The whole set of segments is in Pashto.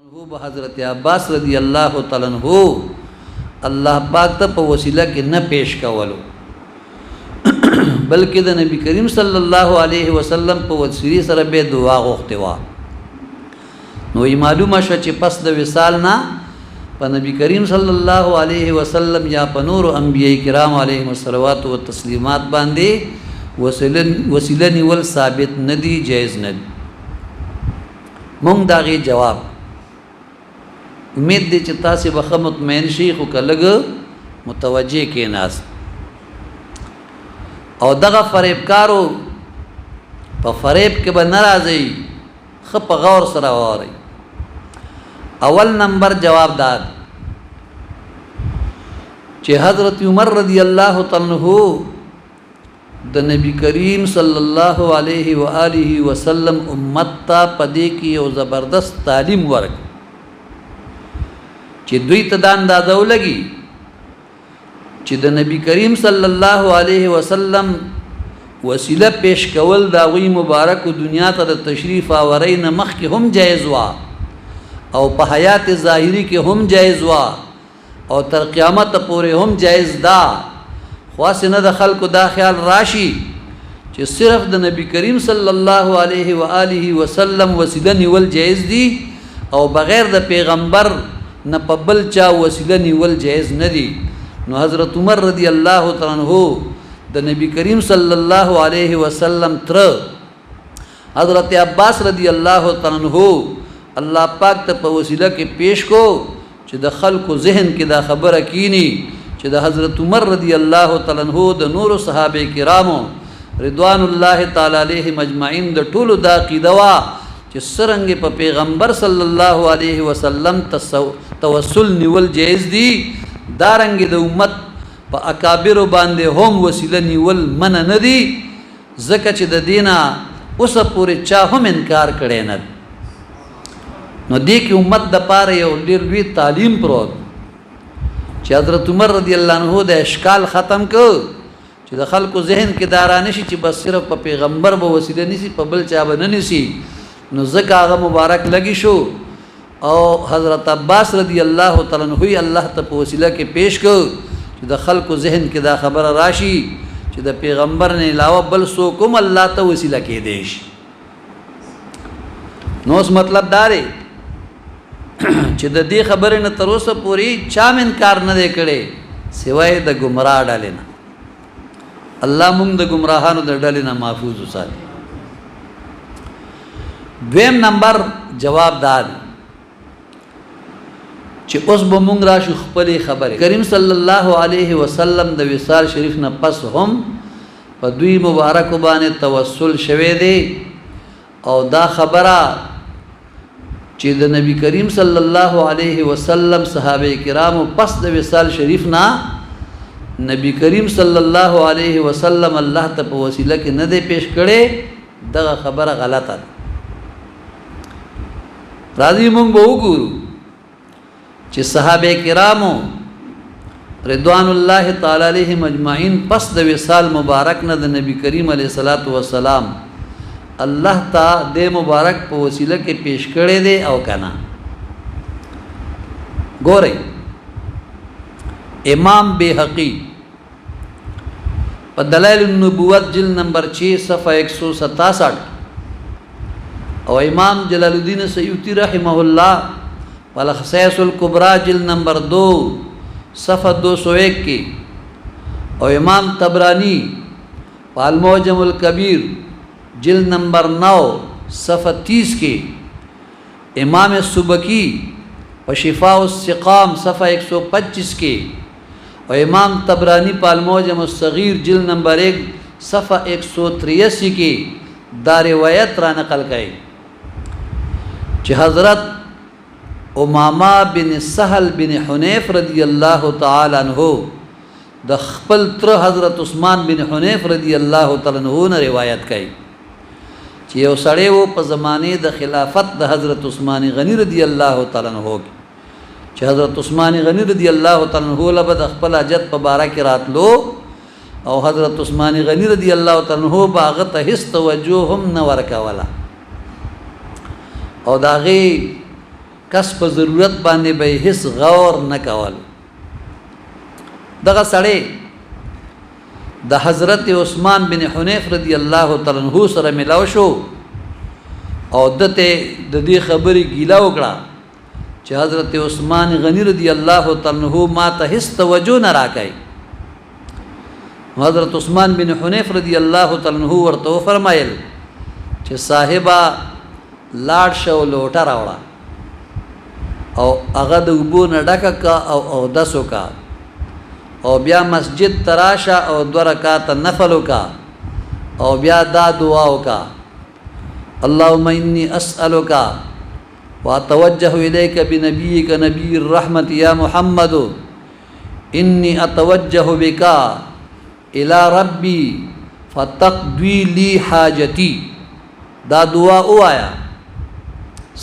عنہ حضرت عباس رضی اللہ تعالی عنہ اللہ پاک ته په وسیله کې نه پیش کولو بلکې د نبی کریم صلی الله علیه وسلم په وسیله سره به دعا غوښته وا نو یې معلومه شو چې پس د وصال نه په نبی کریم صلی الله علیه وسلم یا په نور انبیاء کرام علیهم الصلوات و تسلیمات باندې وسیله نیول ثابت ندی جایز ندی مونږ داغي جواب امید دي چې تاسو به مطمئن شئ خو کلګ متوجه کې ناس او دغه فریبکارو په فریب کې به ناراضي خپ غور سره واري اول نمبر جواب داد چې حضرت عمر رضی الله تعالی عنہ د نبی کریم صلی الله علیه و آله وسلم امت ته پدې کې یو زبردست تعلیم ورک چې دوی ته دا اندازه ولګي چې د نبی کریم صلی الله علیه وسلم وسیله پیش کول دا وی مبارک دنیا ته د تشریف اورین مخ کې هم جایز وا او په حیات ظاهری کې هم جایز وا او تر قیامت پورې هم جایز دا خاصه د خلکو دا خیال راشي چې صرف د نبی کریم صلی الله علیه و آله وسلم وسیله نیول جایز دي او بغیر د پیغمبر نه په بل چا وسیله نیول جایز نه دي نو حضرت عمر رضی الله تعالی عنہ د نبی کریم صلی الله علیه وسلم تر حضرت عباس رضی الله تعالی عنہ الله پاک ته په وسیله کې پیش کو چې د خلکو ذهن کې دا خبره کینی چې د حضرت عمر رضی الله تعالی عنہ د نور صحابه کرامو رضوان الله تعالی علیهم اجمعین د ټولو دا عقیده وا چې سرنګ په پیغمبر صلی الله علیه وسلم توسل نیول جایز دي دارنګ د امت په اکابر باندې هم وسیله نیول من نه دي زکه چې د دینه اوس پورې چا هم انکار کړي نه نو دې کې امت د پاره یو ډیر لوی تعلیم پروت چې حضرت عمر رضی الله عنه د اشکال ختم کو چې د خلکو ذهن کې دارانه شي چې بس صرف په پیغمبر به وسیله نسی په بل چا به نه نسی نو زکه هغه مبارک لګی شو او حضرت عباس رضی الله تعالی عنہ الله ته په وسیله کې پیش کو چې د خلکو ذهن کې دا خبره راشي چې د پیغمبر نه علاوه بل څوک هم الله ته وسیله کې دیش نو اس مطلب داري چې د دې خبرې نه تر اوسه پوری چا انکار نه کړي سوای د گمراه ډلې نه الله موږ د گمراهانو د ډلې نه محفوظ وساتي دویم نمبر جواب داد چې اوس به موږ راشو خپل خبره کریم صلی الله علیه وسلم د وصال شریف نه پس هم په دوی مبارک باندې توسل شوه دی او دا خبره چې د نبی کریم صلی الله علیه وسلم صحابه کرامو پس د وصال شریف نه نبی کریم صلی الله علیه وسلم الله ته په وسیله کې نه دی پیش کړي دغه خبره غلطه ده راځي موږ به وګورو چې صحابه کرامو رضوان الله تعالی علیهم اجمعین پس د وصال مبارک نه د نبی کریم علیه الصلاۃ والسلام الله تا د مبارک په وسیله کې پیش کړي دي او کنه ګورئ امام بیهقی په دلائل النبوت جلد نمبر 6 صفحه 167 او امام جلال الدین سیوطی رحمه الله والخصائص الکبرى جلد نمبر 2 صفحه 201 کې او امام طبرانی المعجم الکبیر جلد نمبر 9 صفحه 30 کې امام سبکی و شفاء السقام صفحه 125 کې او امام طبرانی المعجم الصغیر جلد نمبر 1 صفحه 183 کې دا روایت را نقل کړي چې حضرت امامہ بن سهل بن حنیف رضی الله تعالی عنہ د خپل تر حضرت عثمان بن حنیف رضی الله تعالی عنہ نه روایت کړي چې یو سړی وو په زمانه د خلافت د حضرت عثمان غنی رضی الله تعالی عنہ چې حضرت عثمان غنی رضی الله تعالی عنہ له د خپل حاجت په باره کې راتلو او حضرت عثمان غنی رضی الله تعالی عنہ باغ ته هیڅ توجه هم نه ورکوله او داغي کس په ضرورت باندې به هیڅ غور نه کول. دغه سړی د حضرت عثمان بن حنیف رضی الله تعالی عنہ سره ملاو شو او دته د دې خبرې ګیلا وکړه چې حضرت عثمان غنی رضی الله تعالی عنہ ما ته هیڅ توجه نه راکای. حضرت عثمان بن حنیف رضی الله تعالی عنہ ورته فرمایل چې صاحبہ لاړ شو لوټه راوړه او هغه د اوبو نه ډکه کا او دسو کا او بیا مسجد تراشه او 2 رکعات نفل کا او بیا دا دعا وکا اللهم انی اسالک واتوجه الیک بنبیک نبی الرحمت یا محمد انی اتوجه بک الی ربی فتقضی لی حاجتی. دا دعا وایا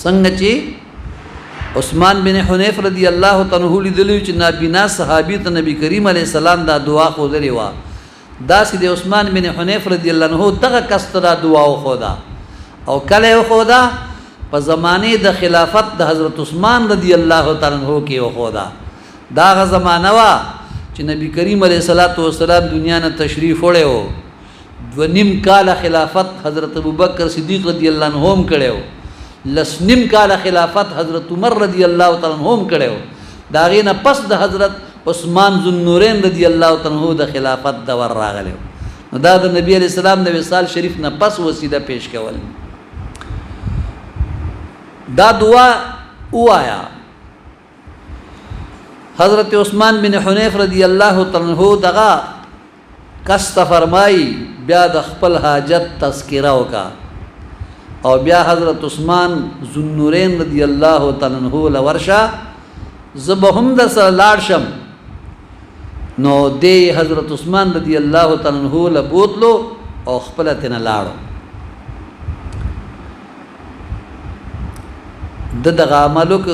څنګه چې عثمان بن حنیف رضی الله تعالی عنہ لیدلی چې نابینا صحابی ته نبی کریم علیه السلام دا دعا خو درې وا دا سید عثمان بن حنیف رضی الله عنه دغه کستره دعا خدا او کله خدا په زمانه د خلافت د حضرت عثمان رضی الله تعالی عنہ کې خدا دا غ زمانہ وا چې نبی کریم علیه السلام دنیا نه تشریف وړو 2.5 کال خلافت حضرت ابوبکر صدیق رضی الله عنه هم کړو 2.5 کال خلافت حضرت عمر رضی الله تعالی عنہ هم کړو دا غینه پس د حضرت عثمان ذوالنورین رضی الله تعالی عنہ د خلافت دور راغلو. دا د نبی علیہ السلام د وصال شریف نه پس وسیله پیش کول. دا دعا وایا حضرت عثمان بن حنیف رضی الله تعالی عنہ دغه کست فرمای بیا د خپل حاجت تذکرہ وکا او بیا حضرت عثمان ذوالنورین رضی الله تعالی عنہ لورشا زبهم د سلارشم نو دی حضرت عثمان رضی الله تعالی عنہ لبوتلو او خپل تن لاړو. دغه عملو ک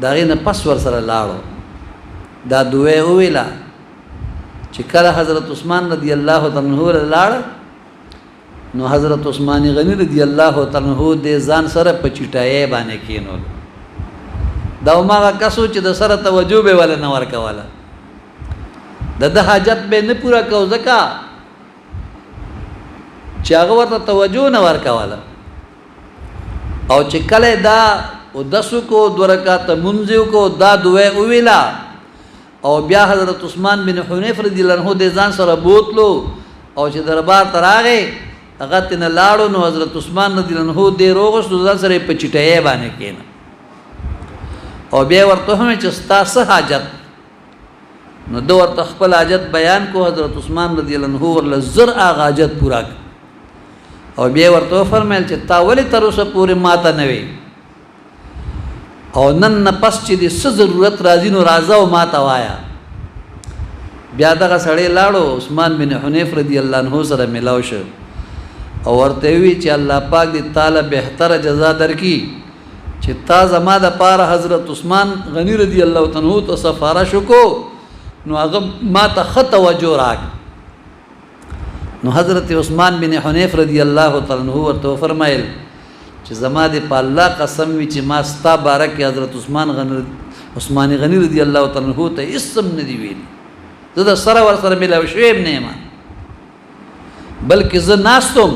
داغه نه پس ور سره لاړو دا دوه ویلا چې کله حضرت عثمان رضی الله تعالی عنہ لاړ نو حضرت عثمان غنی رضی الله تعالی عنہ د ځان سره په چټای باندې کینول. دا ما کسو چې د سره توجه به ولا نه ورکواله د حاجت به نه پورا کو زکا چې هغه ورته توجه نه ورکواله او چې کله دا او دسو کو 2 رکعات منځو کو دا دوه ویلا او بیا حضرت عثمان بن حنیف رضی الله عنه د ځان سره بوتلو او چې دربار تراغه هغه تن لاړو نو حضرت عثمان رضی الله عنه د روغس د ځان سره په چټای باندې کېنه او بیا ورته هم چې ستاسو حاجت نو دو ورته خپل حاجت بیان کو حضرت عثمان رضی الله عنه ورله زر اغه حاجت پورا او بیا ورته فرمایل چې تا ولې تر اوسه پورې ماته نه وي او نن پس چې د ضرورت راځي نو راځه او ماته وایا. بیا دغه سړی لاړو عثمان بن حنیف رضی الله عنه سره ملاو شو او ورته وی چې الله پاک دې تعالی بهتره جزا درکړي چې تا زما د پاره حضرت عثمان غنی رضی الله تعالی عنہ ته سفارش وکړو نو هغه ما ته خط توجه راک. نو حضرت عثمان بن حنیف رضی الله تعالی عنہ ورته فرمایل چې زما د په الله قسم وی چې ما ستا بارک حضرت عثمان غنی رضی الله تعالی عنہ ته اسم نه دی ویل زه د سره ور سره ملاو شویم نه ما بلکې زه ناستم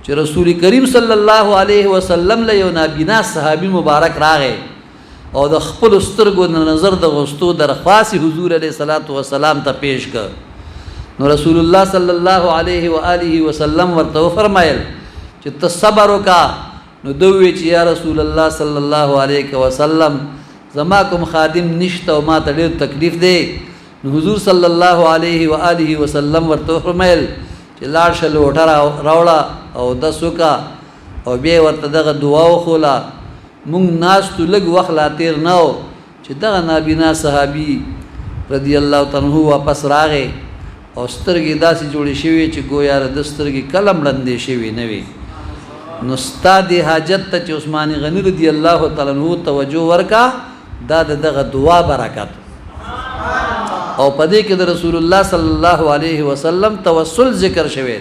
چې رسول کریم صلی الله علیه وسلم له یو نابینا صحابي مبارک راغی او د خپل سترګو نظر د غستو درخواست حضور علیه الصلاۃ والسلام ته پیش کړ. نو رسول الله صلی الله علیه و آله وسلم ورته فرمایل چې ته صبر وکا. نو دوی چې یا رسول الله صلی الله علیه وسلم زما کوم خادم نشته او ما ته ډېر تکلیف دی. نو حضور صلی الله علیه و آله وسلم ورته فرمایل چې لاړ شه لوټه راوړه او دسو کا او بیا ورته دغه دعا وخوله. مونږ ناستو لږ وخت لا تیر نه و چې دغه نابینا صحابي رضی الله تعالی عنہ واپس راغی او سترګې داسې جوړې شوې چې گویا د سترګې کلم لندې شوې نه وي. نو ستا د حاجت ته چې عثمان غنی رضی الله تعالی عنہ توجه ورکا دا دغه دعا برکت او پدې کې د رسول الله صلی الله علیه وسلم توسل ذکر شوی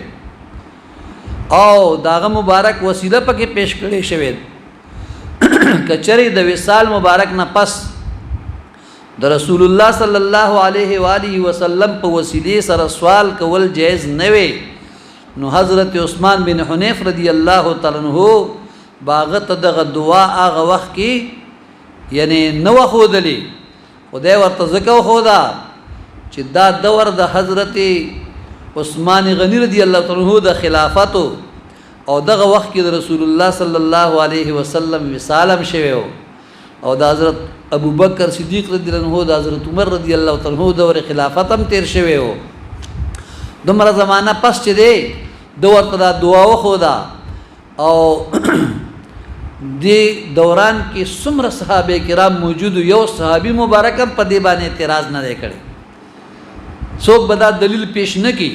او داغه مبارک وسیله پکې پیش کړي شوی. کچری د وصال مبارک نه پس د رسول الله صلی الله علیه و آله وسلم په وسیله سره سوال کول جایز نه وي نو حضرت عثمان بن حنیف رضی الله تعالی عنہ باغت دغه دعا هغه وخت کې یعنی نو خودلی خدای ورته زکه خدا چې دا دور د حضرت عثمان غنی رضی الله تعالی عنہ د خلافت او دغه وخت کې د رسول الله صلی الله علیه وسلم وصالم شوی او د حضرت ابو بکر صدیق رضی الله عنه د حضرت عمر رضی الله تعالی عنہ دور خلافت هم تیر شوی و دومره زمانہ پس چې دی د ورته دعا وخدا او دی دوران کې څومره صحابه کرام موجود یو صحابي مبارک په دی باندې اعتراض نه کړي څوک به دا دلیل پیش نه کی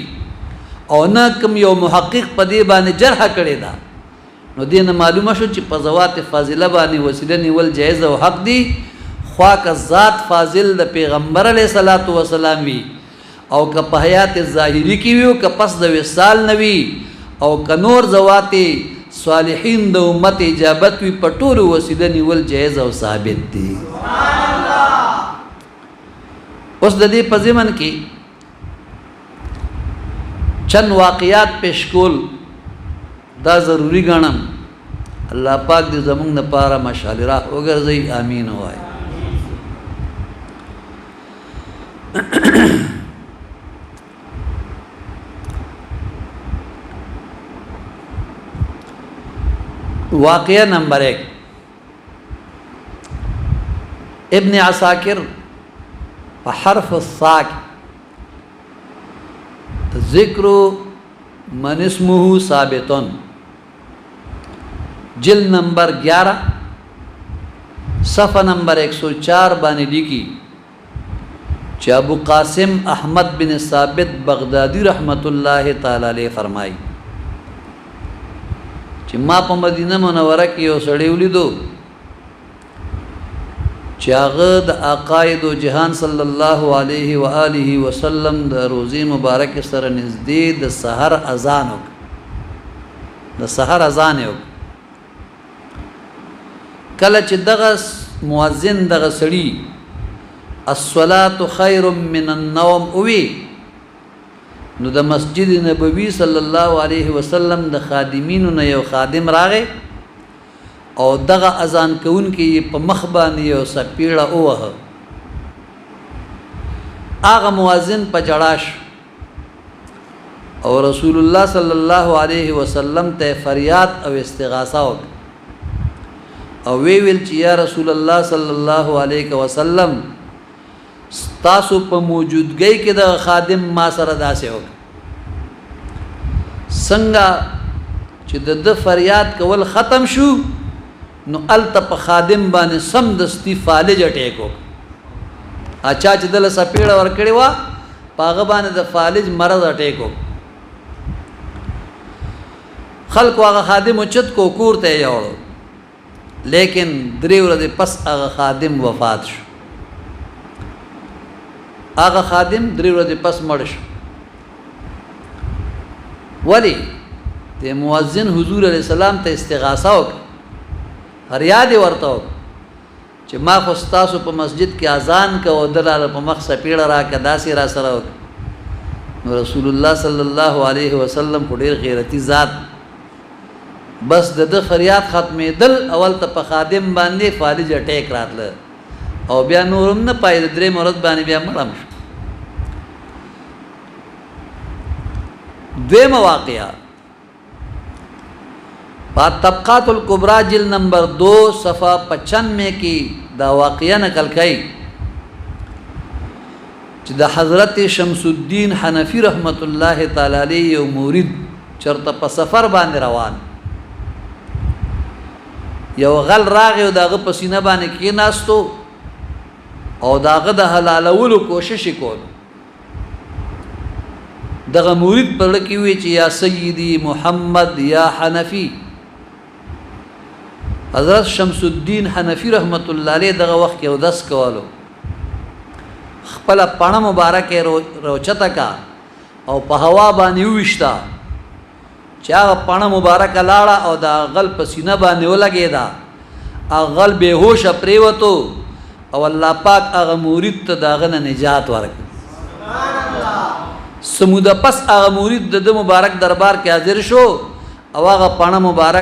او نه کوم یو محقق په دی باندې جرح کړي دا نو دین معلومه شو چې په زوات فاضله باندې وسیله نیول جایز او حق دی خوا کا ذات فاضل د پیغمبر علیه صلوات و سلام وی او که په حیات ظاهری کې وی او که پس د وصال نوی او که نور زوات صالحین د امت اجابت وی په ټول وسیله نیول جایز او ثابت دی سبحان الله اوس د دې په ضمن کې چند واقعات پیش کول دا ضروری ګڼم الله پاک دې زموږ لپاره مشعل راہ وګرځي امين وای واقعہ نمبر 1 ابن عساکر حرف الصاق ذکر من اسمه ثابتن جلد نمبر 11 صفحہ نمبر 104 باندې لیکي چې ابو قاسم احمد بن ثابت بغدادی رحمت الله تعالی علیہ فرمایي چې ما په مدینه منوره کې یو سړی ولیدو چې هغه د عقاید او جهان صلی الله علیه و آله وسلم د روزي مبارک سره نږدې د سحر اذان وک کله چې دغه مؤذن دغه سړی الصلاة خیر من النوم اوی نو د مسجد نبوی صلی الله علیه وسلم د خادمینو نه یو خادم راغی او دغه اذان کون کې په مخ باندې یو سپیړه اوه هغه مؤذن په جړاش او رسول الله صلی الله علیه وسلم ته فریاد او استغاثه وک او ویل چې یا رسول الله صلی الله علیه وسلم تاسو په موجودګۍ کې د خادم ما سره داسې وک څنګه چې د فریاد کول ختم شو نو التپ خادم باندې سم دستی فالج اٹیکو اچھا چې دل سپیړه ور کړی وا پاغه باندې د فالج مرض اٹیکو خلق هغه خادم چت کو کور ته یوړو لیکن درې ورځې پس هغه خادم وفات شو هغه خادم درې ورځې پس مړ شو ولی د مؤذن حضور علیہ السلام ته استغاثه وکړه فریاد ورته چې ما خو تاسو په مسجد کې اذان کوو دلاله په مخ سپیړه را کدا سي را سره نو رسول الله صلی الله علیه وسلم په ډیر غیرتی ذات بس د فریاد ختمې دل اول ته په خادم باندې فالج اٹیک راتله او بیا نورم نه پای درې مرض باندې بیا مړم شو دویم واقعہ طبقات الکبرى جلد نمبر 2 صفحہ 95 کی دا واقعہ نقل کئی چې د حضرت شمس الدین حنفی رحمت الله تعالی علیه یو مرید چرته په سفر باندې روان یو غل راغی او داغه په سینه باندې کې ناستو او داغه د حلالولو کوشش وکړ دغه مرید پر لکه وی چې یا سیدی محمد یا حنفی حضرت شمس الدین حنفی رحمت الله علیه دغه وخت یو دس کولو خپل پڼه مبارکه روچته کا او په هوا باندې وښتا چې هغه پڼه مبارکه لاړه او دا غل په سینه باندې ولګیدا اغل बेहोश پریوتو او الله پاک هغه مرید ته داغه نجات ورک سموده پس هغه مرید د مبارک دربار کې حاضر شو او هغه پانه مبارک